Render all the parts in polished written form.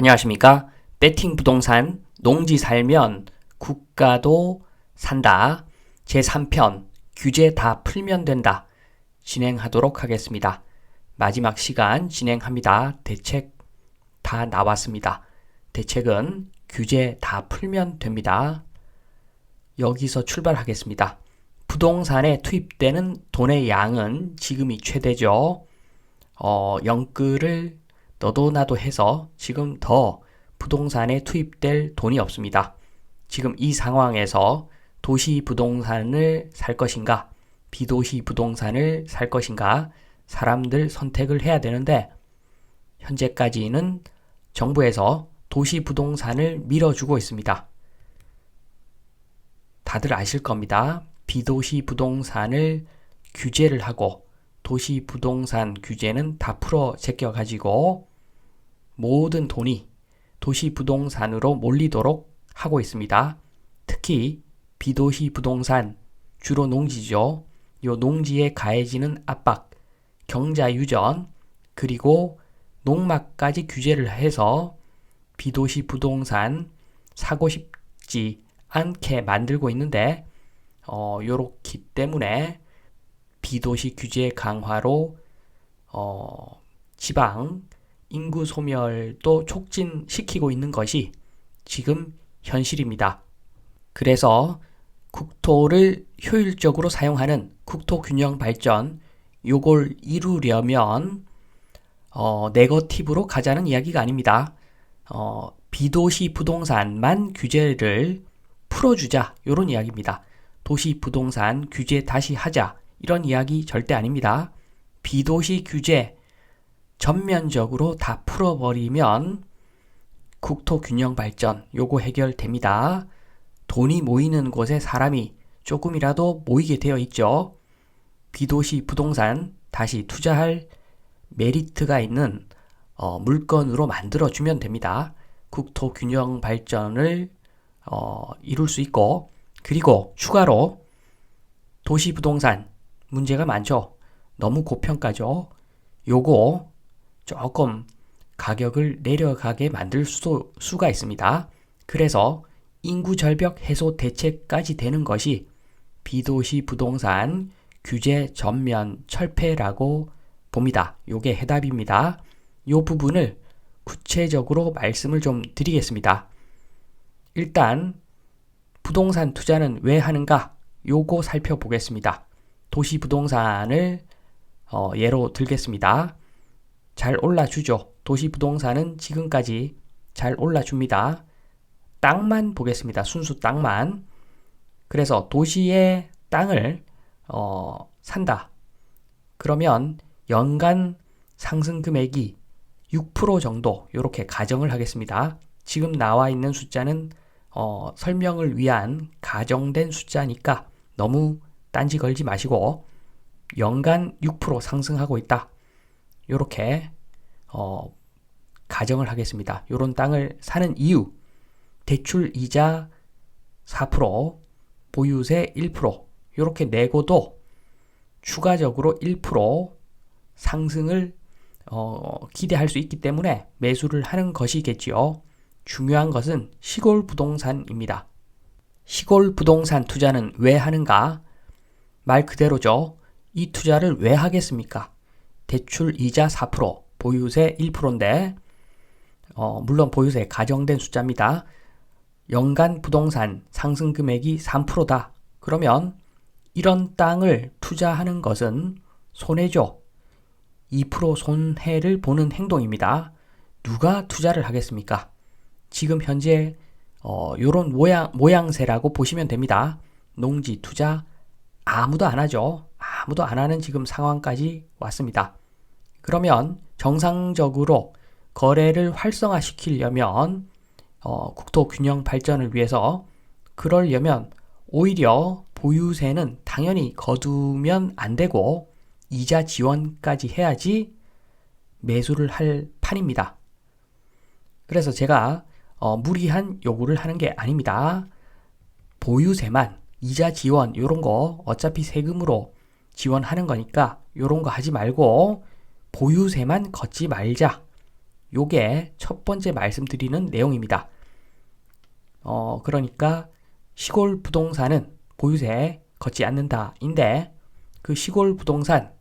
안녕하십니까? 베팅 부동산 농지 살면 국가도 산다. 제3편 규제 다 풀면 된다. 진행하도록 하겠습니다. 마지막 시간 진행합니다. 대책 다 나왔습니다. 대책은 규제 다 풀면 됩니다. 여기서 출발하겠습니다. 부동산에 투입되는 돈의 양은 지금이 최대죠. 영끌을 너도 나도 해서 지금 더 부동산에 투입될 돈이 없습니다. 지금 이 상황에서 도시 부동산을 살 것인가, 비도시 부동산을 살 것인가, 사람들 선택을 해야 되는데, 현재까지는 정부에서 도시 부동산을 밀어주고 있습니다. 다들 아실 겁니다. 비도시 부동산을 규제를 하고, 도시 부동산 규제는 다 풀어 제껴가지고, 모든 돈이 도시 부동산으로 몰리도록 하고 있습니다. 특히 비도시 부동산, 주로 농지죠. 이 농지에 가해지는 압박, 경자 유전, 그리고 농막까지 규제를 해서 비도시 부동산 사고 싶지 않게 만들고 있는데, 요렇기 때문에 비도시 규제 강화로 지방 인구 소멸도 촉진시키고 있는 것이 지금 현실입니다. 그래서 국토를 효율적으로 사용하는 국토균형 발전, 요걸 이루려면 네거티브로 가자는 이야기가 아닙니다. 비도시 부동산만 규제를 풀어주자, 요런 이야기입니다. 도시 부동산 규제 다시 하자, 이런 이야기 절대 아닙니다. 비도시 규제 전면적으로 다 풀어버리면 국토균형 발전 요거 해결됩니다. 돈이 모이는 곳에 사람이 조금이라도 모이게 되어 있죠. 비도시 부동산 다시 투자할 메리트가 있는 물건으로 만들어주면 됩니다. 국토균형 발전을 이룰 수 있고, 그리고 추가로 도시 부동산 문제가 많죠. 너무 고평가죠. 요거 조금 가격을 내려가게 만들 수가 있습니다. 그래서 인구 절벽 해소 대책까지 되는 것이 비도시 부동산 규제 전면 철폐라고 봅니다. 요게 해답입니다. 요 부분을 구체적으로 말씀을 좀 드리겠습니다. 일단 부동산 투자는 왜 하는가? 요거 살펴보겠습니다. 도시 부동산을 예로 들겠습니다. 잘 올라주죠. 도시 부동산은 지금까지 잘 올라줍니다. 땅만 보겠습니다. 순수 땅만. 그래서 도시의 땅을 산다. 그러면 연간 상승 금액이 6% 정도 이렇게 가정을 하겠습니다. 지금 나와 있는 숫자는 설명을 위한 가정된 숫자니까 너무 딴지 걸지 마시고 연간 6% 상승하고 있다. 이렇게 가정을 하겠습니다. 이런 땅을 사는 이유, 대출 이자 4%, 보유세 1%, 이렇게 내고도 추가적으로 1% 상승을 기대할 수 있기 때문에 매수를 하는 것이겠지요. 중요한 것은 시골 부동산입니다. 시골 부동산 투자는 왜 하는가? 말 그대로죠. 이 투자를 왜 하겠습니까? 대출 이자 4%, 보유세 1%인데 물론 보유세 가정된 숫자입니다. 연간 부동산 상승 금액이 3%다. 그러면 이런 땅을 투자하는 것은 손해죠. 2% 손해를 보는 행동입니다. 누가 투자를 하겠습니까? 지금 현재 요런 모양새라고 보시면 됩니다. 농지 투자 아무도 안 하죠. 아무도 안 하는 지금 상황까지 왔습니다. 그러면 정상적으로 거래를 활성화시키려면 국토 균형 발전을 위해서 그러려면 오히려 보유세는 당연히 거두면 안 되고 이자 지원까지 해야지 매수를 할 판입니다. 그래서 제가 무리한 요구를 하는 게 아닙니다. 보유세만 이자 지원 요런 거 어차피 세금으로 지원하는 거니까 요런 거 하지 말고 보유세만 걷지 말자. 요게 첫 번째 말씀드리는 내용입니다. 그러니까 시골 부동산은 보유세 걷지 않는다인데 그 시골 부동산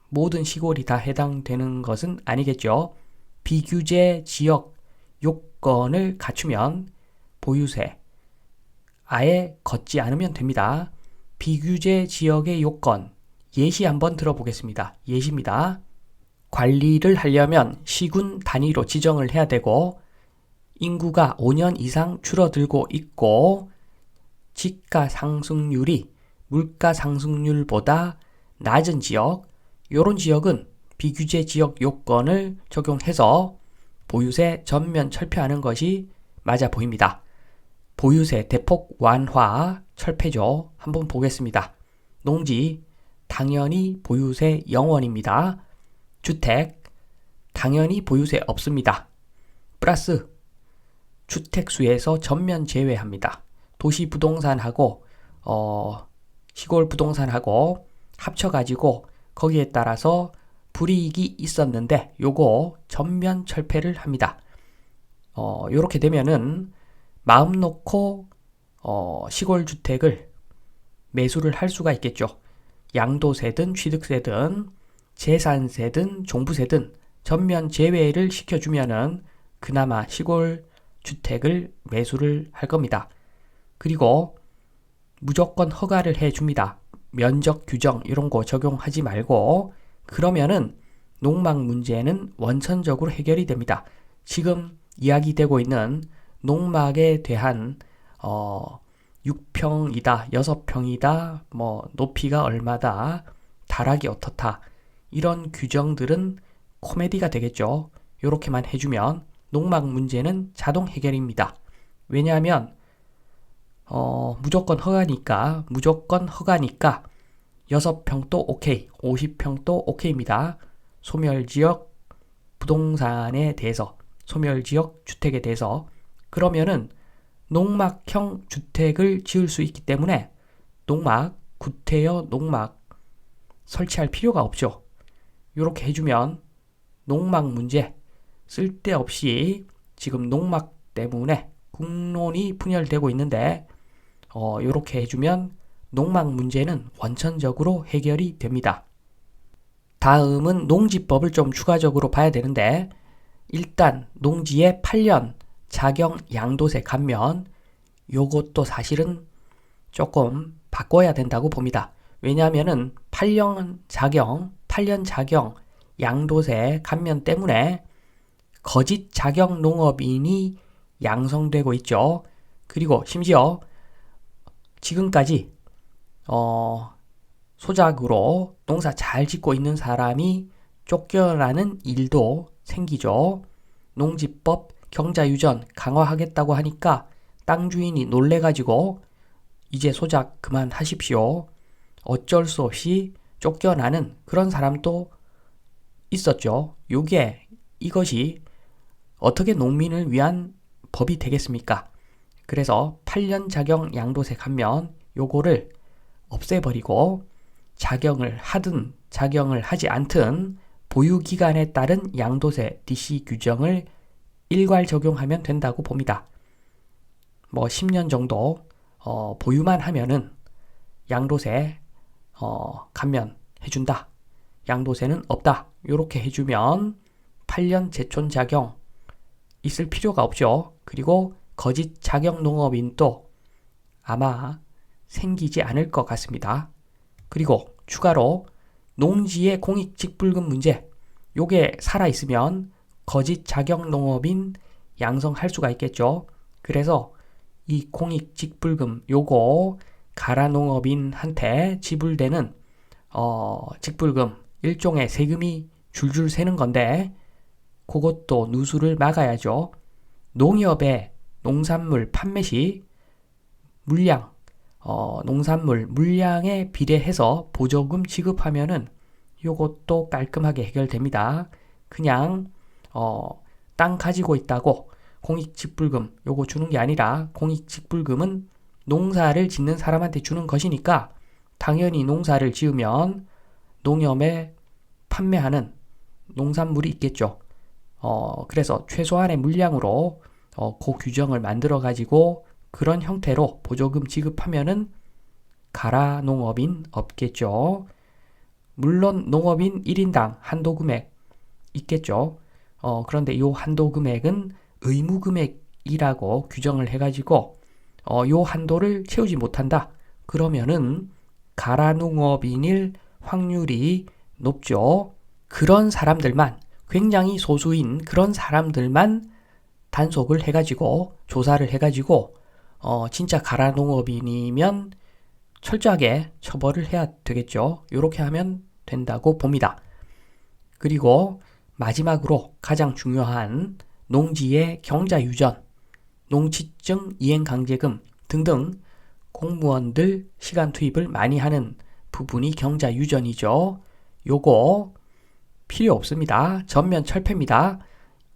모든 시골이 다 해당되는 것은 아니겠죠. 비규제 지역 요건을 갖추면 보유세 아예 걷지 않으면 됩니다. 비규제 지역의 요건 예시 한번 들어보겠습니다. 예시입니다. 관리를 하려면 시군 단위로 지정을 해야 되고 인구가 5년 이상 줄어들고 있고 집가 상승률이 물가 상승률보다 낮은 지역, 이런 지역은 비규제 지역 요건을 적용해서 보유세 전면 철폐하는 것이 맞아 보입니다. 보유세 대폭 완화 철폐죠. 한번 보겠습니다. 농지 당연히 보유세 0원입니다. 주택 당연히 보유세 없습니다. 플러스 주택수에서 전면 제외합니다. 도시 부동산하고 시골 부동산하고 합쳐가지고 거기에 따라서 불이익이 있었는데 요거 전면 철폐를 합니다. 요렇게 되면은 마음 놓고 시골 주택을 매수를 할 수가 있겠죠. 양도세든 취득세든 재산세든 종부세든 전면 제외를 시켜주면은 그나마 시골 주택을 매수를 할 겁니다. 그리고 무조건 허가를 해줍니다. 면적 규정 이런 거 적용하지 말고 그러면은 농막 문제는 원천적으로 해결이 됩니다. 지금 이야기되고 있는 농막에 대한 6평이다, 6평이다, 뭐 높이가 얼마다, 다락이 어떻다 이런 규정들은 코미디가 되겠죠. 이렇게만 해주면 농막 문제는 자동 해결입니다. 왜냐하면 무조건 허가니까 6평도 오케이, 50평도 오케이입니다. 소멸지역 부동산에 대해서, 소멸지역 주택에 대해서. 그러면은 농막형 주택을 지을 수 있기 때문에 농막, 구태여 농막 설치할 필요가 없죠. 이렇게 해주면 농막 문제 쓸데없이 지금 농막 때문에 국론이 분열되고 있는데 이렇게 해주면 농막 문제는 원천적으로 해결이 됩니다. 다음은 농지법을 좀 추가적으로 봐야 되는데 일단 농지의 8년 자경 양도세 감면 요것도 사실은 조금 바꿔야 된다고 봅니다. 왜냐하면은 8년 자경 양도세 감면 때문에 거짓 자경 농업인이 양성되고 있죠. 그리고 심지어 지금까지 소작으로 농사 잘 짓고 있는 사람이 쫓겨나는 일도 생기죠. 농지법 경자유전 강화하겠다고 하니까 땅 주인이 놀래가지고 이제 소작 그만하십시오. 어쩔 수 없이 쫓겨나는 그런 사람도 있었죠. 이것이 어떻게 농민을 위한 법이 되겠습니까? 그래서 8년 자경 양도세 감면 요거를 없애버리고 자경을 하든 자경을 하지 않든 보유기간에 따른 양도세 DC 규정을 일괄 적용하면 된다고 봅니다. 뭐 10년 정도 보유만 하면은 양도세 감면 해준다. 양도세는 없다. 요렇게 해주면 8년 제촌 자경 있을 필요가 없죠. 그리고 거짓 자경 농업인도 아마 생기지 않을 것 같습니다. 그리고 추가로 농지의 공익 직불금 문제 요게 살아있으면 거짓 자경 농업인 양성할 수가 있겠죠. 그래서 이 공익 직불금 요거 가라 농업인한테 지불되는 직불금 일종의 세금이 줄줄 새는 건데 그것도 누수를 막아야죠. 농협의 농산물 판매 시 물량 농산물 물량에 비례해서 보조금 지급하면은 요것도 깔끔하게 해결됩니다. 그냥 땅 가지고 있다고 공익직불금 요거 주는 게 아니라 공익직불금은 농사를 짓는 사람한테 주는 것이니까 당연히 농사를 지으면 농협에 판매하는 농산물이 있겠죠. 그래서 최소한의 물량으로 그 규정을 만들어 가지고 그런 형태로 보조금 지급하면은 가라 농업인 없겠죠. 물론 농업인 1인당 한도 금액 있겠죠. 그런데 이 한도 금액은 의무 금액이라고 규정을 해가지고 이 한도를 채우지 못한다. 그러면은 가라농업인일 확률이 높죠. 그런 사람들만, 굉장히 소수인 그런 사람들만 단속을 해가지고 조사를 해가지고 진짜 가라농업인이면 철저하게 처벌을 해야 되겠죠. 이렇게 하면 된다고 봅니다. 그리고 마지막으로 가장 중요한 농지의 경자유전, 농지증 이행강제금 등등 공무원들 시간 투입을 많이 하는 부분이 경자유전이죠. 요거 필요 없습니다. 전면 철폐입니다.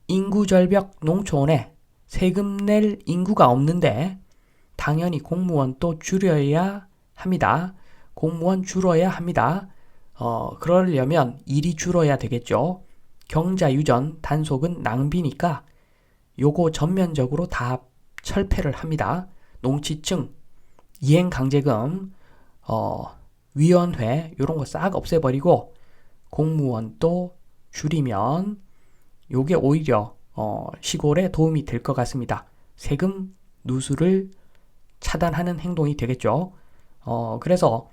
인구절벽 농촌에 세금 낼 인구가 없는데 당연히 공무원 또 줄여야 합니다. 공무원 줄어야 합니다. 그러려면 일이 줄어야 되겠죠. 경자유전 단속은 낭비니까 요거 전면적으로 다 철폐를 합니다. 농지증, 이행강제금, 위원회 요런 거 싹 없애버리고 공무원 또 줄이면 요게 오히려 시골에 도움이 될 것 같습니다. 세금 누수를 차단하는 행동이 되겠죠. 그래서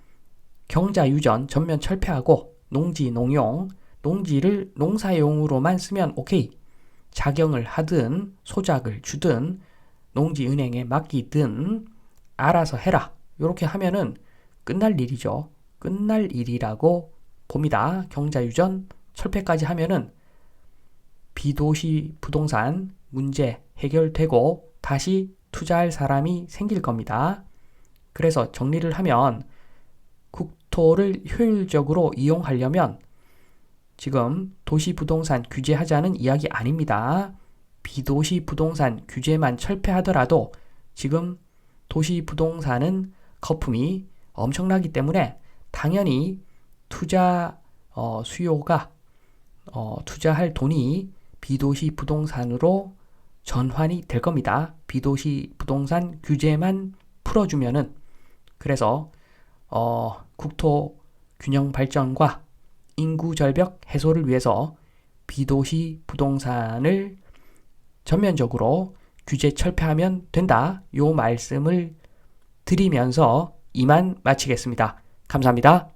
경자유전 전면 철폐하고 농지, 농용, 농지를 농사용으로만 쓰면 오케이. 작용을 하든 소작을 주든 농지은행에 맡기든 알아서 해라. 이렇게 하면은 끝날 일이죠. 끝날 일이라고 봅니다. 경자유전 철폐까지 하면은 비도시 부동산 문제 해결되고 다시 투자할 사람이 생길 겁니다. 그래서 정리를 하면 국토를 효율적으로 이용하려면 지금 도시부동산 규제하자는 이야기 아닙니다. 비도시 부동산 규제만 철폐하더라도 지금 도시부동산은 거품이 엄청나기 때문에 당연히 투자 수요가 투자할 돈이 비도시 부동산으로 전환이 될 겁니다. 비도시 부동산 규제만 풀어주면은. 그래서 국토 균형 발전과 인구 절벽 해소를 위해서 비도시 부동산을 전면적으로 규제 철폐하면 된다. 요 말씀을 드리면서 이만 마치겠습니다. 감사합니다.